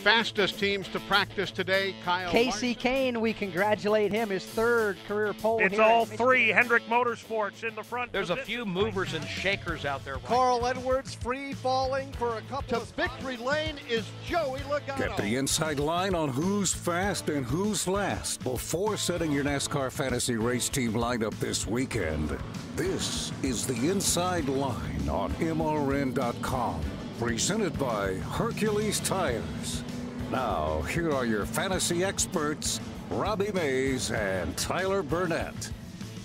fastest teams to practice today. Kyle Casey Kane, we congratulate him, his third career pole. It's all three Hendrick Motorsports in the front. There's a few movers and shakers out there. Carl Edwards free falling for a couple. To victory lane is Joey Logano. Get the inside line on who's fast and who's last before setting your NASCAR fantasy race team lineup this weekend. This is the Inside Line on MRN.com. Presented by Hercules Tires. Now, here are your fantasy experts, Robbie Mays and Tyler Burnett.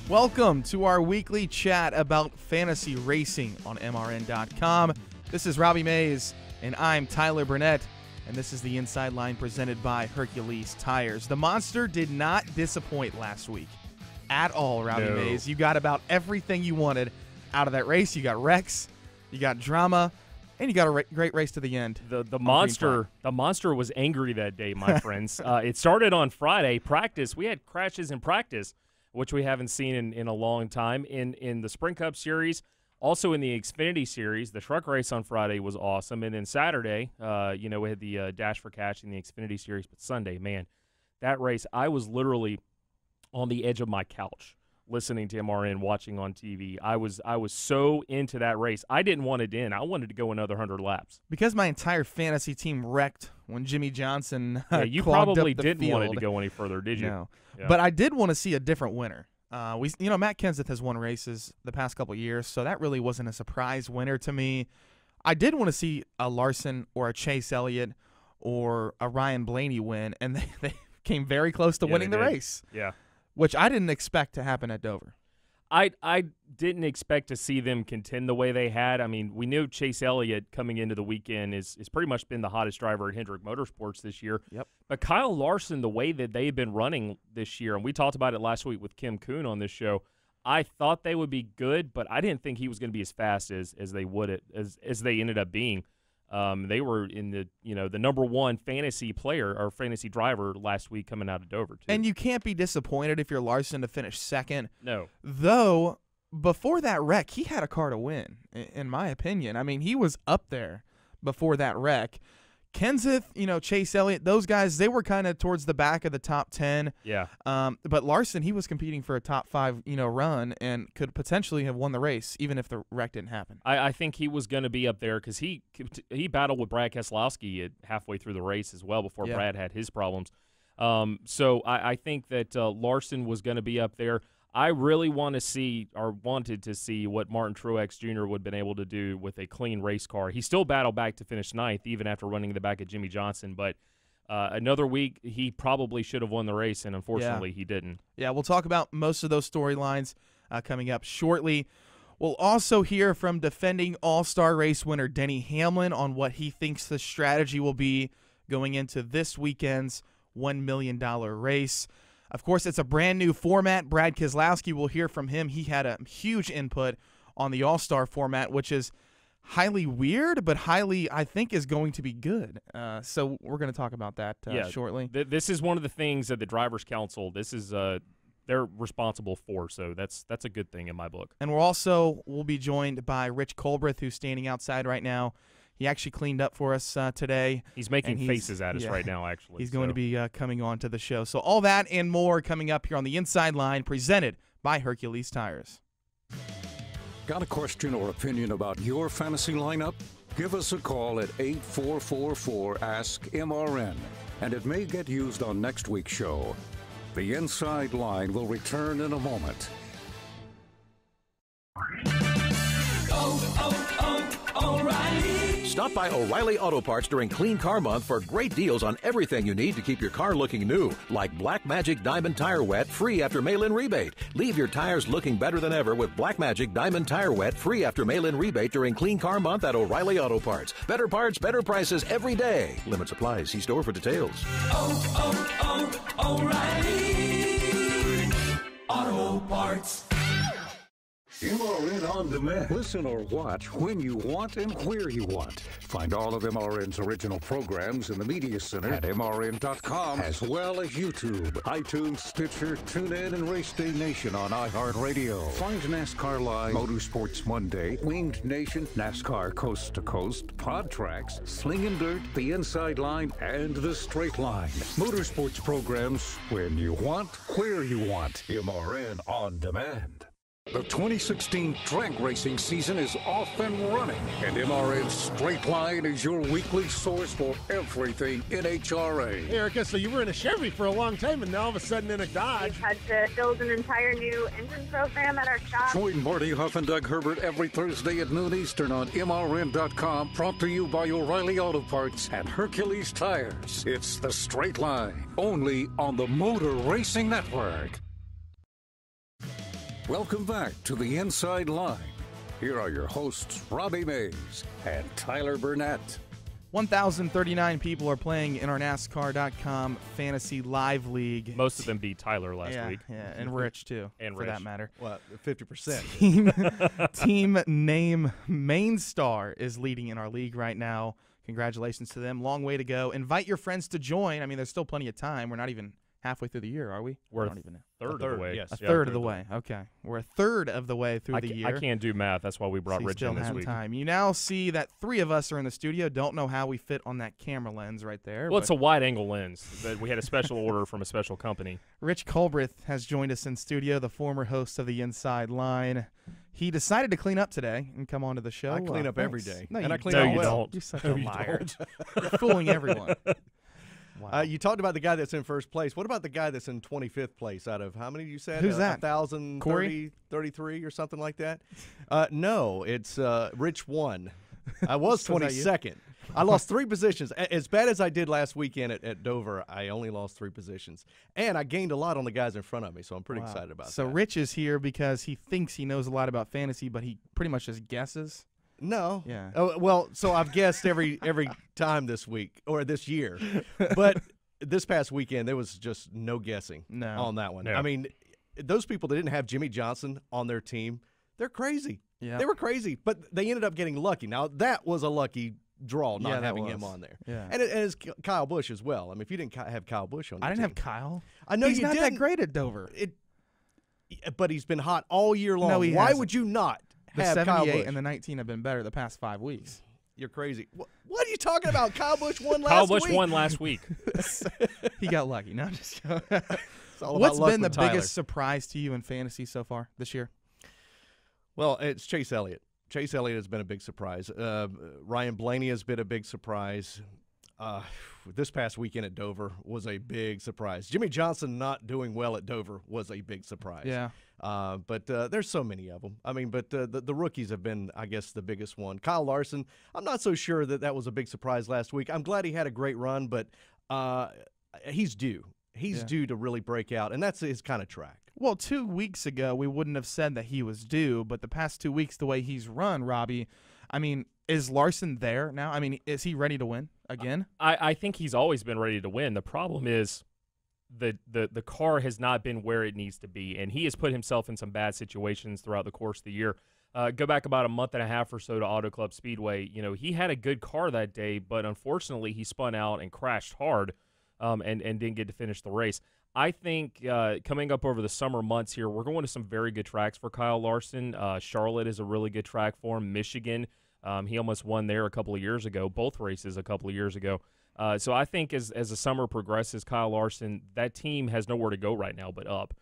Welcome to our weekly chat about fantasy racing on MRN.com. This is Robbie Mays, and I'm Tyler Burnett, and this is the Inside Line presented by Hercules Tires. The Monster did not disappoint last week at all, Robbie Mays. You got about everything you wanted out of that race. You got wrecks, you got drama, and you got a great race to the end. The monster was angry that day, my friends. It started on Friday practice. We had crashes in practice, which we haven't seen in a long time. In the Sprint Cup Series, also in the Xfinity Series, the truck race on Friday was awesome. And then Saturday, we had the Dash for Cash in the Xfinity Series. But Sunday, man, that race, I was literally on the edge of my couch listening to MRN, watching on TV. I was so into that race. I didn't want it to end. I wanted to go another 100 laps. Because my entire fantasy team wrecked when Jimmy Johnson you clogged probably up the didn't field. want it to go any further, did you? No. Yeah. But I did want to see a different winner. Matt Kenseth has won races the past couple of years, so that really wasn't a surprise winner to me. I did want to see a Larson or a Chase Elliott or a Ryan Blaney win, and they came very close to winning the race. Yeah. Which I didn't expect to happen at Dover. I didn't expect to see them contend the way they had. I mean, we knew Chase Elliott coming into the weekend is pretty much been the hottest driver at Hendrick Motorsports this year. Yep. But Kyle Larson, the way that they've been running this year, and we talked about it last week with Kim Kuhn on this show, I thought they would be good, but I didn't think he was going to be as fast as they ended up being. They were in the number one fantasy player or fantasy driver last week coming out of Dover, too. And you can't be disappointed if you're Larson to finish second. No. Though, before that wreck, he had a car to win, in my opinion. I mean, he was up there before that wreck. Kenseth, Chase Elliott, those guys, they were kind of towards the back of the top 10. Yeah. But Larson, he was competing for a top 5, run and could potentially have won the race even if the wreck didn't happen. I think he was going to be up there because he battled with Brad Keselowski halfway through the race as well before Brad had his problems. So I think that Larson was going to be up there. I really wanted to see what Martin Truex Jr. would have been able to do with a clean race car. He still battled back to finish ninth, even after running the back of Jimmy Johnson. But another week, he probably should have won the race, and unfortunately, he didn't. Yeah, we'll talk about most of those storylines coming up shortly. We'll also hear from defending All-Star race winner Denny Hamlin on what he thinks the strategy will be going into this weekend's $1 million race. Of course, it's a brand new format. Brad Keselowski, will hear from him. He had a huge input on the All-Star format, which is highly weird, but highly, I think, is going to be good. So we're going to talk about that shortly. This is one of the things that the Drivers' Council, they're responsible for, so that's a good thing in my book. And we'll be joined by Rich Culbreth, who's standing outside right now. He actually cleaned up for us today. He's making faces at us right now, actually. He's going to be coming on to the show. So all that and more coming up here on the Inside Line, presented by Hercules Tires. Got a question or opinion about your fantasy lineup? Give us a call at 8444-ASK-MRN, and it may get used on next week's show. The Inside Line will return in a moment. O'Reilly. Stop by O'Reilly Auto Parts during Clean Car Month for great deals on everything you need to keep your car looking new, like Black Magic Diamond Tire Wet, free after mail-in rebate. Leave your tires looking better than ever with Black Magic Diamond Tire Wet, free after mail-in rebate during Clean Car Month at O'Reilly Auto Parts. Better parts, better prices every day. Limit supplies. See store for details. O'Reilly Auto Parts. MRN On Demand. Listen or watch when you want and where you want. Find all of MRN's original programs in the Media Center at MRN.com, as well as YouTube, iTunes, Stitcher, TuneIn, and Race Day Nation on iHeartRadio. Find NASCAR Live, Motorsports Monday, Winged Nation, NASCAR Coast to Coast, Pod Tracks, Sling and Dirt, The Inside Line, and The Straight Line. Motorsports programs when you want, where you want. MRN On Demand. The 2016 drag racing season is off and running, and MRN Straight Line is your weekly source for everything NHRA. Hey, Erica, so you were in a Chevy for a long time, and now all of a sudden in a Dodge. We've had to build an entire new engine program at our shop. Join Marty Huff and Doug Herbert every Thursday at noon Eastern on MRN.com, brought to you by O'Reilly Auto Parts and Hercules Tires. It's the Straight Line, only on the Motor Racing Network. Welcome back to the Inside Line. Here are your hosts, Robbie Mays and Tyler Burnett. 1,039 people are playing in our NASCAR.com Fantasy Live League. Most of them beat Tyler last week. Yeah, and Rich, too, and for Rich. that matter. What, 50%? Team name Main Star is leading in our league right now. Congratulations to them. Long way to go. Invite your friends to join. I mean, there's still plenty of time. We're not even halfway through the year, are we? We're I don't even know. Third of the way. Yes. A third of the way. Okay. We're a third of the way through the year. I can't do math. That's why we brought So Rich still in this have week. time. You now see that three of us are in the studio. Don't know how we fit on that camera lens right there. Well, it's a wide-angle lens that we had a special order from a special company. Rich Culbreth has joined us in studio, the former host of the Inside Line. He decided to clean up today and come on to the show. I clean up every thanks. day. No, and I you clean No, up you well. don't. You're such No, a you liar. don't. You're fooling everyone. Wow. You talked about the guy that's in first place. What about the guy that's in 25th place out of how many you said? Who's that? 1,033 or something like that? No, it's Rich won. I was So is that you? 22nd. I lost 3 positions. As bad as I did last weekend at Dover, I only lost 3 positions. And I gained a lot on the guys in front of me, so I'm pretty excited about that. So Rich is here because he thinks he knows a lot about fantasy, but he pretty much just guesses. No. Yeah. Oh, well, so I've guessed every time this week or this year. But this past weekend, there was just no guessing on that one. No. I mean, those people that didn't have Jimmy Johnson on their team, they're crazy. Yeah. They were crazy, but they ended up getting lucky. Now, that was a lucky draw, not Yeah, that having was. him on there. Yeah. And it's Kyle Busch as well. I mean, if you didn't have Kyle Busch on your I didn't team. have Kyle. I know He's you not didn't. that great at Dover. But he's been hot all year long. No, he Why hasn't. would you not The have Kyle 78 Busch? and the 19 have been better the past 5 weeks. You're crazy. What are you talking about? Kyle Busch won last Kyle week. Busch won last week. He got lucky. No, I'm just It's all about What's luck been the with Tyler. biggest surprise to you in fantasy so far this year? Well, it's Chase Elliott. Chase Elliott has been a big surprise. Ryan Blaney has been a big surprise. This past weekend at Dover was a big surprise. Jimmy Johnson not doing well at Dover was a big surprise. Yeah. But there's so many of them. I mean, but the rookies have been, I guess, the biggest one. Kyle Larson, I'm not so sure that was a big surprise last week. I'm glad he had a great run, but he's due. He's due to really break out, and that's his kind of track. Well, 2 weeks ago, we wouldn't have said that he was due, but the past 2 weeks, the way he's run, Robbie, I mean, is Larson there now? I mean, is he ready to win again? I think he's always been ready to win. The problem is the car has not been where it needs to be, and he has put himself in some bad situations throughout the course of the year. Go back about a month and a half or so to Auto Club Speedway. You know, he had a good car that day, but unfortunately he spun out and crashed hard and didn't get to finish the race. I think coming up over the summer months here, we're going to some very good tracks for Kyle Larson. Charlotte is a really good track for him. Michigan, he almost won there a couple of years ago, both races a couple of years ago. So I think as the summer progresses, Kyle Larson, that team has nowhere to go right now but up.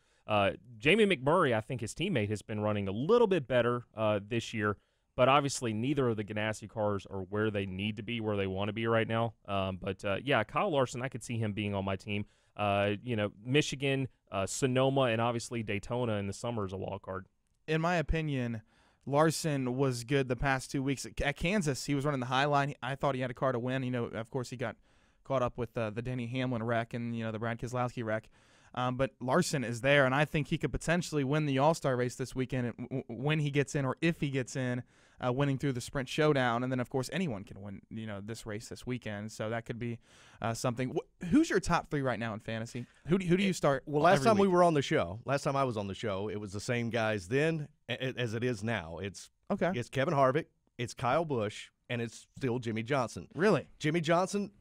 Jamie McMurray, I think his teammate, has been running a little bit better this year, but obviously neither of the Ganassi cars are where they need to be, where they want to be right now. Yeah, Kyle Larson, I could see him being on my team. Michigan, Sonoma, and obviously Daytona in the summer is a wild card. In my opinion, Larson was good the past 2 weeks. At Kansas, he was running the high line. I thought he had a car to win. You know, of course, he got caught up with the Denny Hamlin wreck and, you know, the Brad Keselowski wreck. But Larson is there, and I think he could potentially win the All-Star race this weekend when he gets in, or if he gets in, winning through the sprint showdown. And then, of course, anyone can win, this race this weekend. So that could be something. Who's your top 3 right now in fantasy? Who do you start? Well, last time we were on the show, last time I was on the show, it was the same guys then as it is now. It's Kevin Harvick, it's Kyle Busch, and it's still Jimmy Johnson. Really? Jimmy Johnson,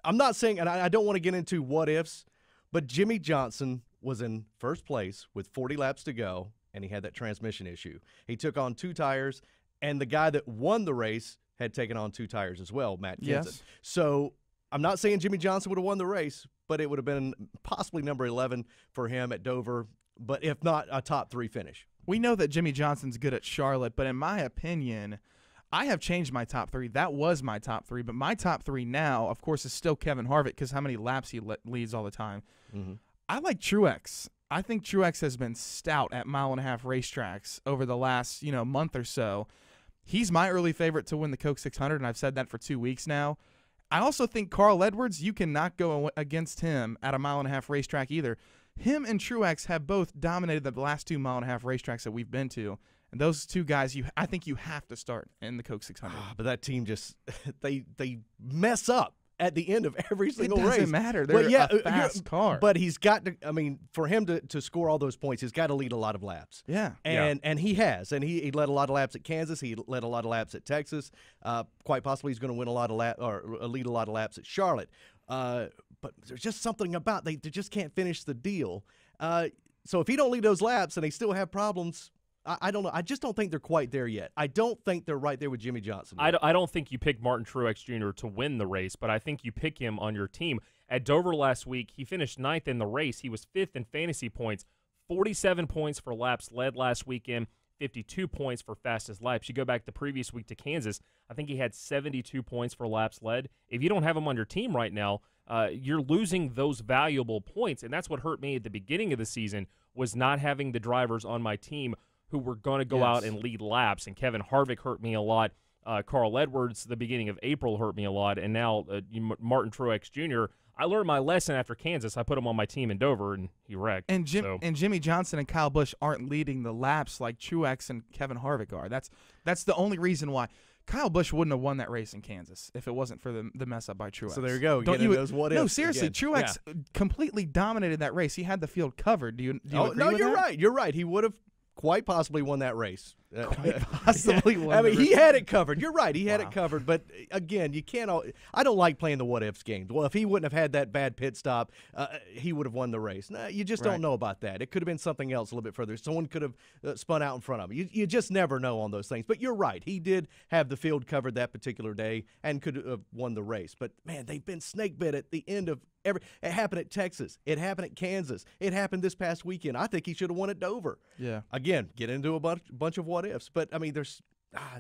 I'm not saying, and I don't want to get into what ifs, but Jimmy Johnson was in first place with 40 laps to go, and he had that transmission issue. He took on 2 tires, and the guy that won the race had taken on 2 tires as well, Matt Kenseth. Yes. So I'm not saying Jimmy Johnson would have won the race, but it would have been possibly number 11 for him at Dover, but if not, a top 3 finish. We know that Jimmy Johnson's good at Charlotte, but in my opinion, I have changed my top 3. That was my top 3, but my top 3 now, of course, is still Kevin Harvick because how many laps he leads all the time. Mm-hmm. I like Truex. I think Truex has been stout at mile-and-a-half racetracks over the last month or so. He's my early favorite to win the Coke 600, and I've said that for 2 weeks now. I also think Carl Edwards, you cannot go against him at a mile-and-a-half racetrack either. Him and Truex have both dominated the last 2 mile-and-a-half racetracks that we've been to. And those 2 guys, I think you have to start in the Coke 600. But that team just they mess up at the end of every single race. It doesn't matter. They're a fast car. But he's got to, for him to score all those points, he's got to lead a lot of laps. Yeah. And he has. And he led a lot of laps at Kansas. He led a lot of laps at Texas. Quite possibly he's going to win a lot of lead a lot of laps at Charlotte. But there's just something about they just can't finish the deal. So if he don't lead those laps and they still have problems, I don't know. I just don't think they're quite there yet. I don't think they're right there with Jimmy Johnson. I don't think you pick Martin Truex Jr. to win the race, but I think you pick him on your team. At Dover last week, he finished 9th in the race. He was 5th in fantasy points, 47 points for laps led last weekend, 52 points for fastest laps. You go back the previous week to Kansas, I think he had 72 points for laps led. If you don't have him on your team right now, you're losing those valuable points, and that's what hurt me at the beginning of the season, was not having the drivers on my team who were going to go out and lead laps. And Kevin Harvick hurt me a lot. Carl Edwards, the beginning of April, hurt me a lot. And now Martin Truex Jr., I learned my lesson after Kansas. I put him on my team in Dover, and he wrecked. And Jimmy Johnson and Kyle Busch aren't leading the laps like Truex and Kevin Harvick are. That's the only reason why. Kyle Busch wouldn't have won that race in Kansas if it wasn't for the mess up by Truex. So there you go. Those what ifs. No, seriously, Truex completely dominated that race. He had the field covered. Do you agree with that? You're right. You're right. He would have quite possibly won that race. Quite possibly won. He had it covered. You're right. He had it covered. But again, you can't. I don't like playing the what ifs games. Well, if he wouldn't have had that bad pit stop, he would have won the race. No, you just don't know about that. It could have been something else a little bit further. Someone could have spun out in front of him. You just never know on those things. But you're right. He did have the field covered that particular day and could have won the race. But man, they've been snake bit at the end of it happened at Texas. It happened at Kansas. It happened this past weekend. I think he should have won at Dover. Yeah. Again, get into a bunch of what ifs. But there's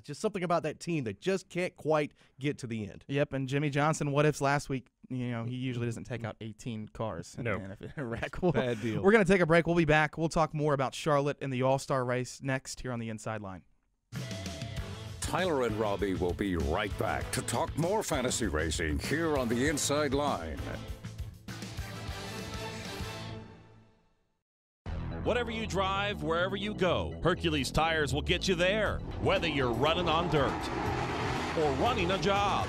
just something about that team that just can't quite get to the end. Yep. And Jimmy Johnson, what ifs last week? He usually doesn't take out 18 cars. No. Bad deal. We're going to take a break. We'll be back. We'll talk more about Charlotte and the All-Star race next here on the Inside Line. Tyler and Robbie will be right back to talk more fantasy racing here on the Inside Line. Whatever you drive, wherever you go, Hercules Tires will get you there, whether you're running on dirt or running a job.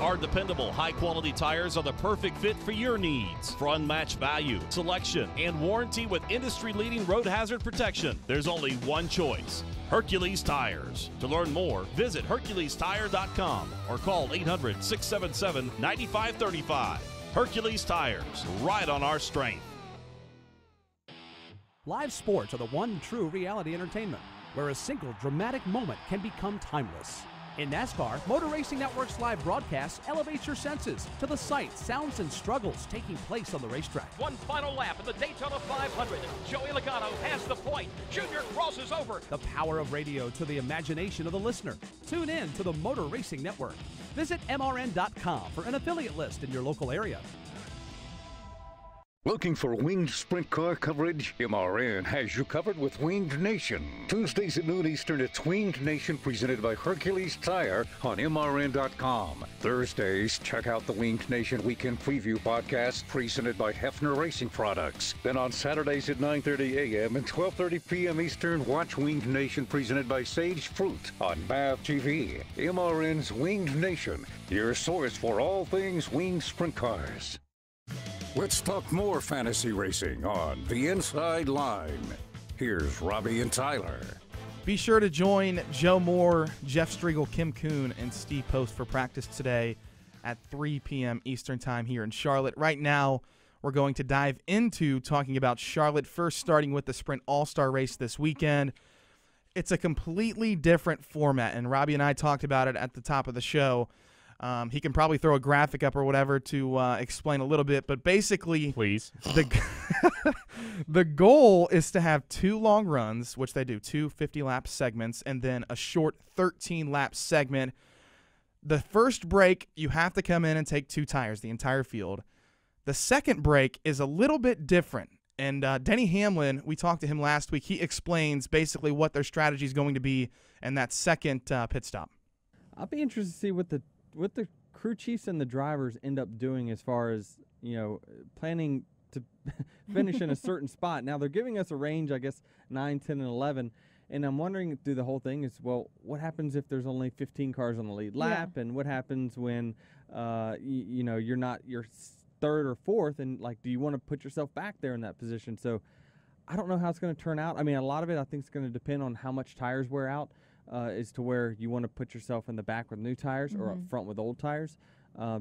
Our dependable, high-quality tires are the perfect fit for your needs. For unmatched value, selection, and warranty with industry-leading road hazard protection, there's only one choice: Hercules Tires. To learn more, visit HerculesTire.com or call 800-677-9535. Hercules Tires, right on our strength. Live sports are the one true reality entertainment, where a single dramatic moment can become timeless. In NASCAR, Motor Racing Network's live broadcasts elevate your senses to the sights, sounds, and struggles taking place on the racetrack. One final lap in the Daytona 500. Joey Logano has the point. Junior crosses over. The power of radio to the imagination of the listener. Tune in to the Motor Racing Network. Visit MRN.com for an affiliate list in your local area. Looking for winged sprint car coverage? MRN has you covered with Winged Nation. Tuesdays at noon Eastern, it's Winged Nation presented by Hercules Tire on MRN.com. Thursdays, check out the Winged Nation Weekend Preview podcast presented by Hefner Racing Products. Then on Saturdays at 9:30 a.m. and 12:30 p.m. Eastern, watch Winged Nation presented by Sage Fruit on MAV TV. MRN's Winged Nation, your source for all things winged sprint cars. Let's talk more fantasy racing on The Inside Line. Here's Robbie and Tyler. Be sure to join Joe Moore, Jeff Striegel, Kim Kuhn, and Steve Post for practice today at 3 p.m. Eastern Time here in Charlotte. Right now, we're going to dive into talking about Charlotte, first starting with the Sprint All-Star Race this weekend. It's a completely different format, and Robbie and I talked about it at the top of the show. He can probably throw a graphic up or whatever to explain a little bit, but basically, please. The goal is to have 2 long runs, which they do, 2 50-lap segments, and then a short 13-lap segment. The first break, you have to come in and take 2 tires, the entire field. The second break is a little bit different, and Denny Hamlin, we talked to him last week. He explains basically what their strategy is going to be in that second pit stop. I'll be interested to see what the crew chiefs and the drivers end up doing as far as, planning to finish in a certain spot. Now, they're giving us a range, I guess, 9, 10, and 11. And I'm wondering through the whole thing is, well, what happens if there's only 15 cars on the lead lap? Yeah. And what happens when, you're not your third or fourth? And, do you want to put yourself back there in that position? So I don't know how it's going to turn out. I mean, a lot of it I think is going to depend on how much tires wear out. As to where you want to put yourself in the back with new tires or up front with old tires.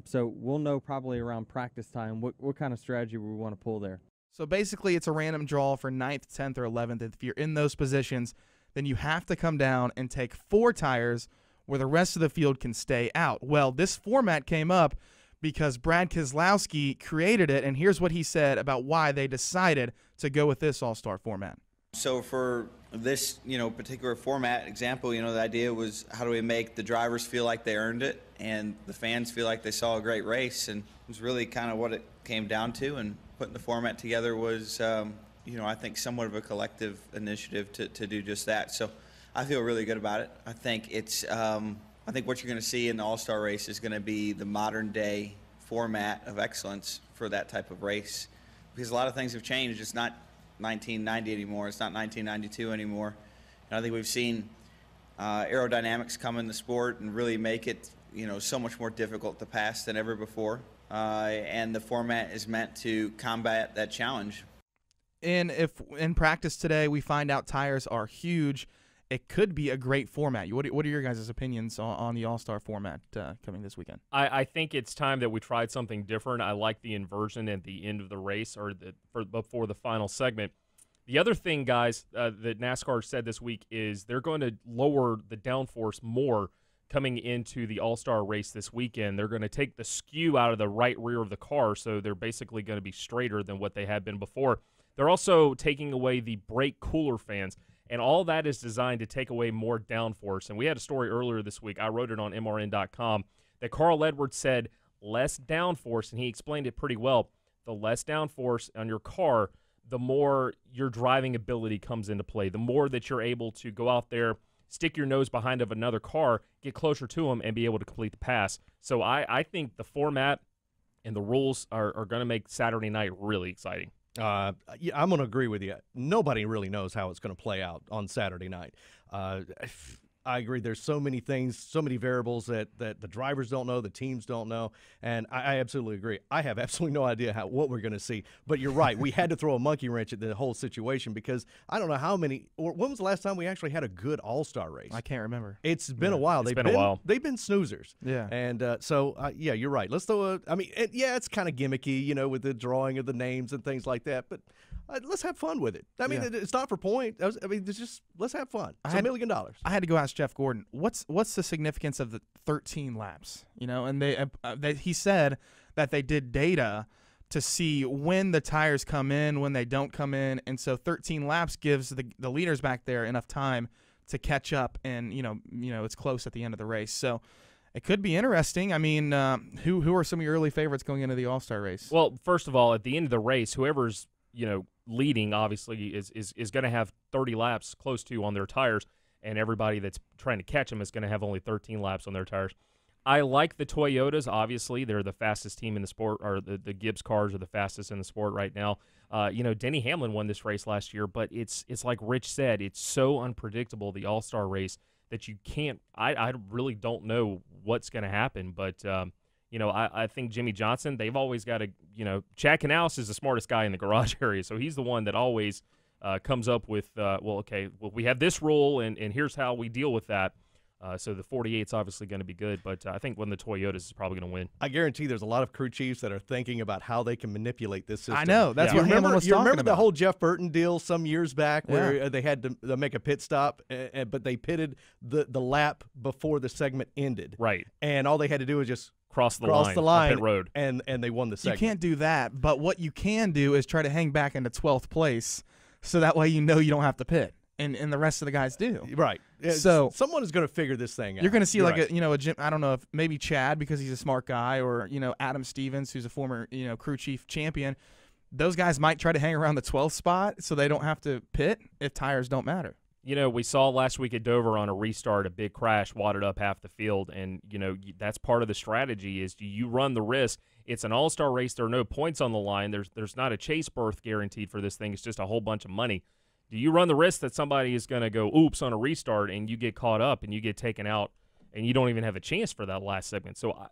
So we'll know probably around practice time what kind of strategy we want to pull there. So basically it's a random draw for 9th, 10th, or 11th. If you're in those positions, then you have to come down and take 4 tires where the rest of the field can stay out. Well, this format came up because Brad Keselowski created it, and here's what he said about why they decided to go with this all-star format. So for this, particular format example, the idea was how do we make the drivers feel like they earned it and the fans feel like they saw a great race, and it was really kind of what it came down to. And putting the format together was, I think somewhat of a collective initiative to do just that. So I feel really good about it. I think it's, I think what you're going to see in the All-Star race is going to be the modern day format of excellence for that type of race, because a lot of things have changed. It's not 1990 anymore. It's not 1992 anymore. And I think we've seen aerodynamics come in the sport and really make it, so much more difficult to pass than ever before. And the format is meant to combat that challenge. And if in practice today we find out tires are huge, it could be a great format. What are your guys' opinions on the All-Star format coming this weekend? I think it's time that we tried something different. I like the inversion at the end of the race or before the final segment. The other thing, guys, that NASCAR said this week is they're going to lower the downforce more coming into the All-Star race this weekend. They're going to take the skew out of the right rear of the car, so they're basically going to be straighter than what they had been before. They're also taking away the brake cooler fans. And all that is designed to take away more downforce. And we had a story earlier this week, I wrote it on MRN.com, that Carl Edwards said less downforce, and he explained it pretty well. The less downforce on your car, the more your driving ability comes into play, the more that you're able to go out there, stick your nose behind of another car, get closer to them, and be able to complete the pass. So I think the format and the rules are going to make Saturday night really exciting. Yeah, I'm going to agree with you. Nobody really knows how it's going to play out on Saturday night. I agree. There's so many things, so many variables that the drivers don't know, the teams don't know, and I absolutely agree. I have absolutely no idea what we're going to see. But you're right. We had to throw a monkey wrench at the whole situation because I don't know how many – or when was the last time we actually had a good all-star race? I can't remember. It's been a while. It's been a while. They've been snoozers. Yeah. And yeah, you're right. Let's throw a – I mean, it's kind of gimmicky, with the drawing of the names and things like that, but let's have fun with it. I mean, it's not for point. It's just let's have fun. It's $1 million. I had to go ask Jeff Gordon, what's the significance of the 13 laps? And he said that they did data to see when the tires come in, when they don't come in, and so 13 laps gives the leaders back there enough time to catch up, and it's close at the end of the race. So it could be interesting. I mean, who are some of your early favorites going into the All-Star race? Well, first of all, at the end of the race, whoever's leading obviously is going to have 30 laps close to on their tires, and everybody that's trying to catch them is going to have only 13 laps on their tires. I like the Toyotas. Obviously, they're the fastest team in the sport, or the Gibbs cars are the fastest in the sport right now. Denny Hamlin won this race last year, but it's like Rich said, it's so unpredictable, the All-Star race, that you can't – I really don't know what's going to happen. But, I think Jimmy Johnson, they've always got to – Chad Canales is the smartest guy in the garage area, so he's the one that always comes up with, we have this rule, and here's how we deal with that. So the 48's obviously going to be good, but I think one of the Toyotas is probably going to win. I guarantee there's a lot of crew chiefs that are thinking about how they can manipulate this system. I know. That's what Hamlin was talking about. You remember the whole Jeff Burton deal some years back where they had to make a pit stop, but they pitted the lap before the segment ended. Right. And all they had to do was just cross the line on pit road. And they won the segment. You can't do that, but what you can do is try to hang back into 12th place so that way you don't have to pit. And the rest of the guys do. Right. So someone is going to figure this thing out. You're going to see a Jim, I don't know if maybe Chad because he's a smart guy, or Adam Stevens who's a former crew chief champion. Those guys might try to hang around the 12th spot so they don't have to pit if tires don't matter. We saw last week at Dover on a restart, a big crash wadded up half the field, and that's part of the strategy is you run the risk. It's an all-star race. There are no points on the line. There's not a chase berth guaranteed for this thing. It's just a whole bunch of money. Do you run the risk that somebody is going to go oops on a restart and you get caught up and you get taken out and you don't even have a chance for that last segment? So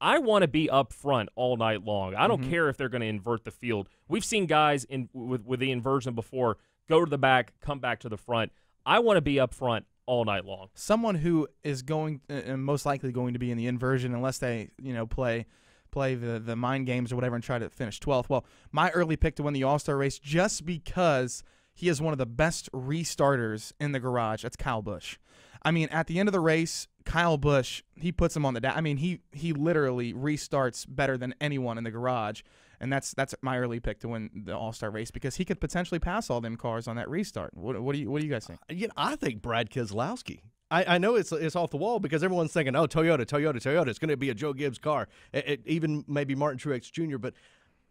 I want to be up front all night long. I don't care if they're going to invert the field. We've seen guys with the inversion before go to the back, come back to the front. I want to be up front all night long. Someone who is going most likely going to be in the inversion unless they play the mind games or whatever and try to finish 12th. Well, my early pick to win the All-Star race just because he is one of the best restarters in the garage. That's Kyle Busch. I mean, at the end of the race, Kyle Busch, he puts him on the I mean, he literally restarts better than anyone in the garage, and that's my early pick to win the All-Star race because he could potentially pass all them cars on that restart. What do you guys think? I think Brad Keselowski. I know it's off the wall because everyone's thinking, oh, Toyota. It's going to be a Joe Gibbs car, even maybe Martin Truex Jr. But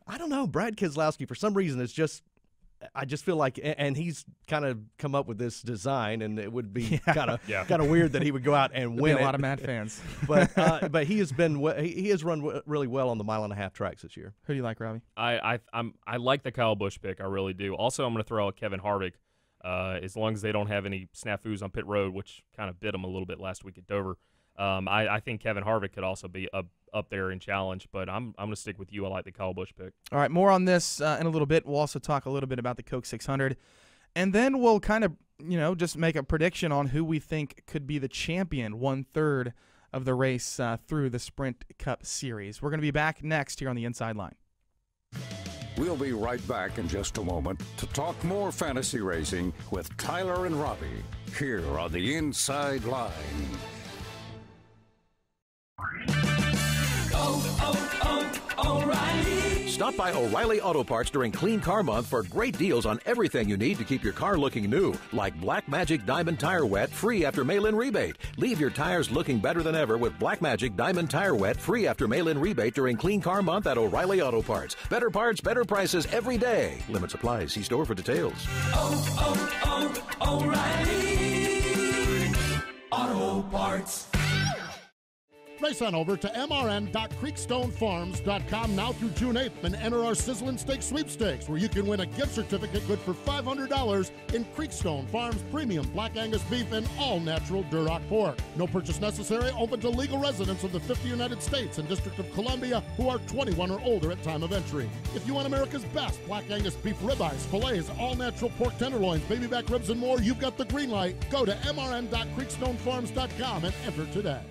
I don't know. Brad Keselowski, for some reason, is just – I just feel like, and he's kind of come up with this design, and it would be kind of weird that he would go out and win. A lot of mad fans, but he has run really well on the 1.5 mile tracks this year. Who do you like, Robbie? I like the Kyle Busch pick. I really do. Also, I'm going to throw out Kevin Harvick, as long as they don't have any snafus on pit road, which kind of bit him a little bit last week at Dover. I think Kevin Harvick could also be up there in challenge, but I'm going to stick with you. I like the Kyle Busch pick. All right, more on this in a little bit. We'll also talk a little bit about the Coke 600, and then we'll kind of just make a prediction on who we think could be the champion 1/3 of the race through the Sprint Cup Series. We're going to be back next here on the Inside Line. We'll be right back in just a moment to talk more fantasy racing with Tyler and Robbie here on the Inside Line. O'Reilly. Stop by O'Reilly Auto Parts during Clean Car Month for great deals on everything you need to keep your car looking new, like Black Magic Diamond Tire Wet free after mail-in rebate. Leave your tires looking better than ever with Black Magic Diamond Tire Wet free after mail-in rebate during Clean Car Month at O'Reilly Auto Parts. Better parts, better prices every day. Limit supply. See store for details. O'Reilly Auto Parts. Race on over to mrn.creekstonefarms.com now through June 8th and enter our Sizzlin' Steak Sweepstakes, where you can win a gift certificate good for $500 in Creekstone Farms premium Black Angus beef and all-natural Duroc pork. No purchase necessary, open to legal residents of the 50 United States and District of Columbia who are 21 or older at time of entry. If you want America's best Black Angus beef ribeyes, fillets, all-natural pork tenderloins, baby back ribs, and more, you've got the green light. Go to mrn.creekstonefarms.com and enter today.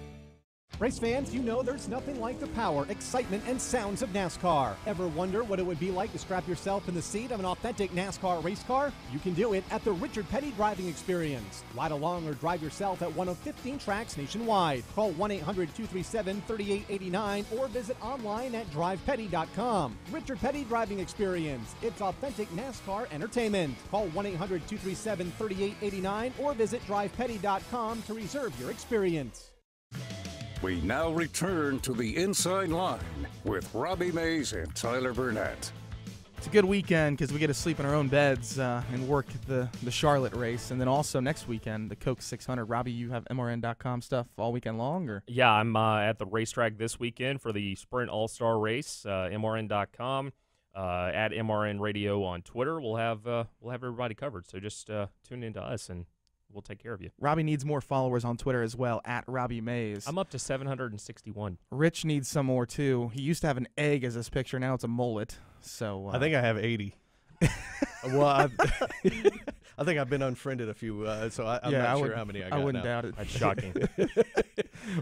Race fans, you know there's nothing like the power, excitement, and sounds of NASCAR. Ever wonder what it would be like to strap yourself in the seat of an authentic NASCAR race car? You can do it at the Richard Petty Driving Experience. Ride along or drive yourself at one of 15 tracks nationwide. Call 1-800-237-3889 or visit online at drivepetty.com. Richard Petty Driving Experience. It's authentic NASCAR entertainment. Call 1-800-237-3889 or visit drivepetty.com to reserve your experience. We now return to the Inside Line with Robbie Mays and Tyler Burnett. It's a good weekend because we get to sleep in our own beds and work the Charlotte race. And then also next weekend, the Coke 600. Robbie, you have MRN.com stuff all weekend long? Or? Yeah, I'm at the racetrack this weekend for the Sprint All-Star Race, MRN.com. At MRN Radio on Twitter, we'll have everybody covered. So just tune in to us, and we'll take care of you. Robbie needs more followers on Twitter as well, at Robbie Mays. I'm up to 761. Rich needs some more, too. He used to have an egg as his picture. Now it's a mullet. So I think I have 80. Well, I think I've been unfriended a few, so I'm not sure how many I got. I wouldn't now. doubt it. That's shocking.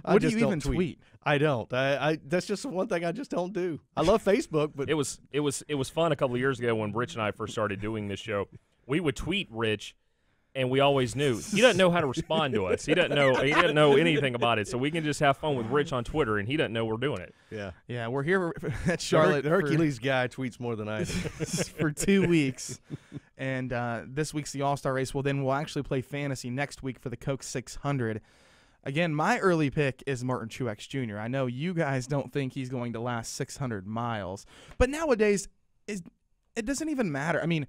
What do you even tweet? I don't. That's just one thing I just don't do. I love Facebook, but it was fun a couple of years ago when Rich and I first started doing this show. We would tweet Rich, and we always knew he doesn't know how to respond to us. He doesn't know anything about it. So we can just have fun with Rich on Twitter, and he doesn't know we're doing it. Yeah. We're here at Charlotte. The Hercules guy tweets more than I do for 2 weeks, and this week's the All-Star Race. Well, then we'll actually play fantasy next week for the Coke 600. Again, my early pick is Martin Truex Jr. I know you guys don't think he's going to last 600 miles, but nowadays it doesn't even matter. I mean,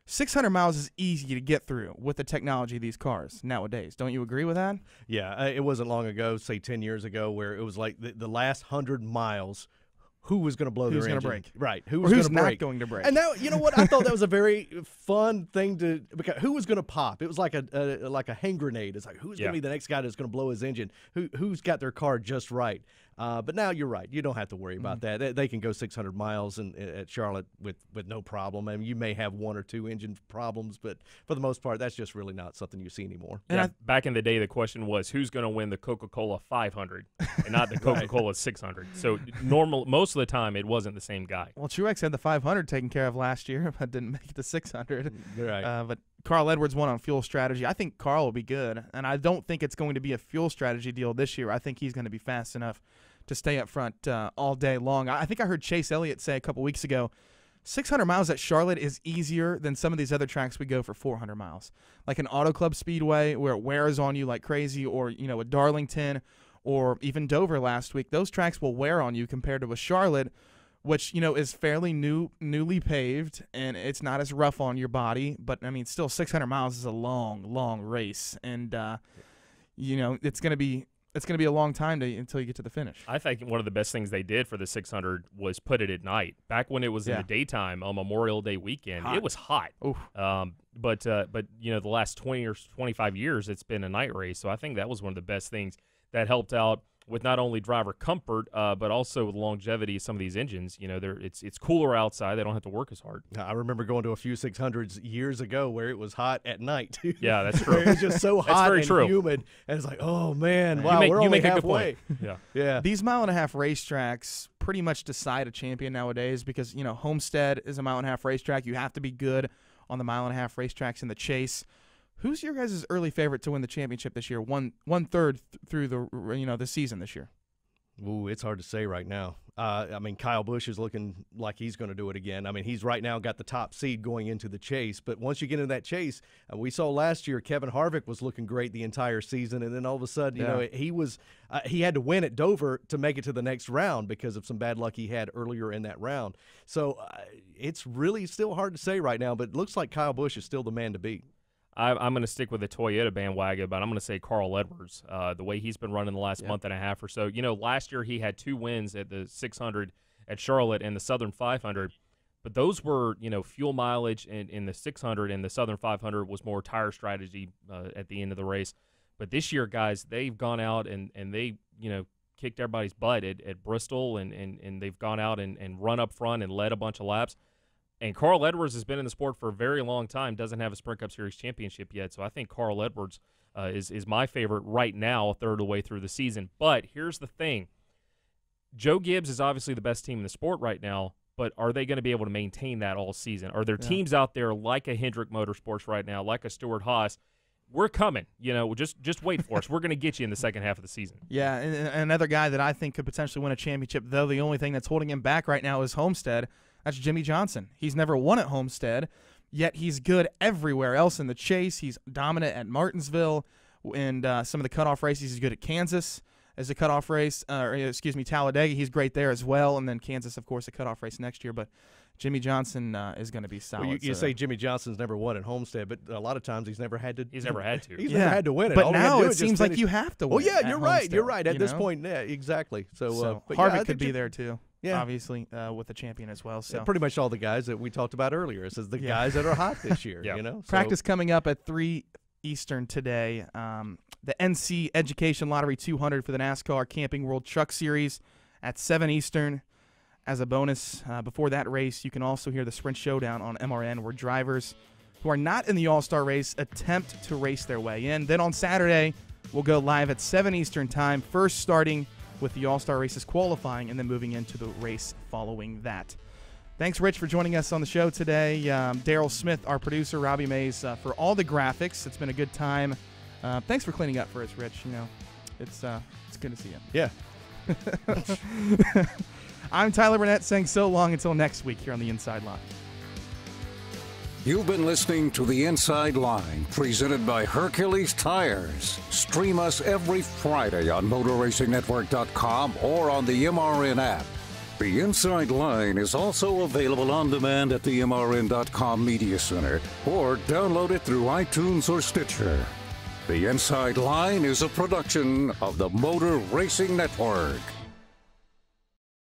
600 miles is easy to get through with the technology of these cars nowadays. Don't you agree with that? Yeah, it wasn't long ago, say 10 years ago, where it was like the last 100 miles, who was going to blow their engine? Who's going to break? Right. Who's not going to break? And now, you know what? I thought that was a very fun thing because who was going to pop? It was like a hand grenade. It's like, who's going to be the next guy that's going to blow his engine? Who's got their car just right? But now you're right. You don't have to worry about that. They can go 600 miles at Charlotte with no problem. I mean, you may have one or two engine problems, but for the most part, that's just really not something you see anymore. And back in the day, the question was who's going to win the Coca-Cola 500 and not the Coca-Cola 600. So most of the time, it wasn't the same guy. Well, Truex had the 500 taken care of last year, but didn't make it to 600. Right. But Carl Edwards won on fuel strategy. I think Carl will be good, and I don't think it's going to be a fuel strategy deal this year. I think he's going to be fast enough to stay up front all day long. I think I heard Chase Elliott say a couple weeks ago, 600 miles at Charlotte is easier than some of these other tracks we go for 400 miles. Like an Auto Club Speedway where it wears on you like crazy, or a Darlington, or even Dover last week. Those tracks will wear on you compared to a Charlotte, which is fairly newly paved, and it's not as rough on your body. But I mean, still 600 miles is a long race, and it's going to be a long time until you get to the finish. I think one of the best things they did for the 600 was put it at night. Back when it was in the daytime on Memorial Day weekend, it was hot. But the last 20 or 25 years, it's been a night race. So I think that was one of the best things that helped out with not only driver comfort, but also with longevity of some of these engines. It's cooler outside. They don't have to work as hard. I remember going to a few 600s years ago where it was hot at night. Yeah, that's true. It was just so hot and humid. And it's like, oh, man, wow, we're only halfway. Yeah. These mile-and-a-half racetracks pretty much decide a champion nowadays because, Homestead is a mile-and-a-half racetrack. You have to be good on the mile-and-a-half racetracks in the chase. Who's your guys' early favorite to win the championship this year? One third through the season this year. Ooh, it's hard to say right now. I mean, Kyle Busch is looking like he's going to do it again. I mean, he's right now got the top seed going into the chase. But once you get into that chase, we saw last year Kevin Harvick was looking great the entire season, and then all of a sudden, he had to win at Dover to make it to the next round because of some bad luck he had earlier in that round. So it's really still hard to say right now. But it looks like Kyle Busch is still the man to beat. I'm going to stick with the Toyota bandwagon, but I'm going to say Carl Edwards, the way he's been running the last month and a half or so. Last year he had 2 wins at the 600 at Charlotte and the Southern 500, but those were, fuel mileage in the 600, and the Southern 500 was more tire strategy at the end of the race. But this year, guys, they've gone out and they, kicked everybody's butt at Bristol, and they've gone out and run up front and led a bunch of laps. And Carl Edwards has been in the sport for a very long time, doesn't have a Sprint Cup Series championship yet. So I think Carl Edwards is my favorite right now, a third of the way through the season. But here's the thing. Joe Gibbs is obviously the best team in the sport right now, but are they going to be able to maintain that all season? Are there teams out there like a Hendrick Motorsports right now, like a Stewart-Haas? We're coming. Just wait for us. We're going to get you in the second half of the season. Yeah, and another guy that I think could potentially win a championship, though the only thing that's holding him back right now is Homestead. That's Jimmy Johnson. He's never won at Homestead, yet he's good everywhere else in the chase. He's dominant at Martinsville and some of the cutoff races. He's good at Kansas as a cutoff race. Talladega, he's great there as well. And then Kansas, of course, a cutoff race next year. But Jimmy Johnson is going to be solid. Well, you say Jimmy Johnson's never won at Homestead, but a lot of times he's never had to. He's never had to. He's never had to win it. But All now it seems like you have to win. Oh yeah, you're right. Homestead, You're right. At this know? point, yeah, exactly. So Harvick could be there too. Yeah. Obviously, with the champion as well. So pretty much all the guys that we talked about earlier. It says the guys that are hot this year. Yeah. You know, practice coming up at 3 Eastern today. The NC Education Lottery 200 for the NASCAR Camping World Truck Series at 7 Eastern. As a bonus, before that race, you can also hear the Sprint Showdown on MRN, where drivers who are not in the All-Star race attempt to race their way in. Then on Saturday, we'll go live at 7 Eastern time, first starting with the All-Star races qualifying and then moving into the race following that. Thanks, Rich, for joining us on the show today. Daryl Smith, our producer, Robbie Mays, for all the graphics. It's been a good time. Thanks for cleaning up for us, Rich. You know, it's good to see you. Yeah. I'm Tyler Burnett saying so long until next week here on The Inside Line. You've been listening to The Inside Line, presented by Hercules Tires. Stream us every Friday on MotorRacingNetwork.com or on the MRN app. The Inside Line is also available on demand at the MRN.com Media Center or download it through iTunes or Stitcher. The Inside Line is a production of the Motor Racing Network.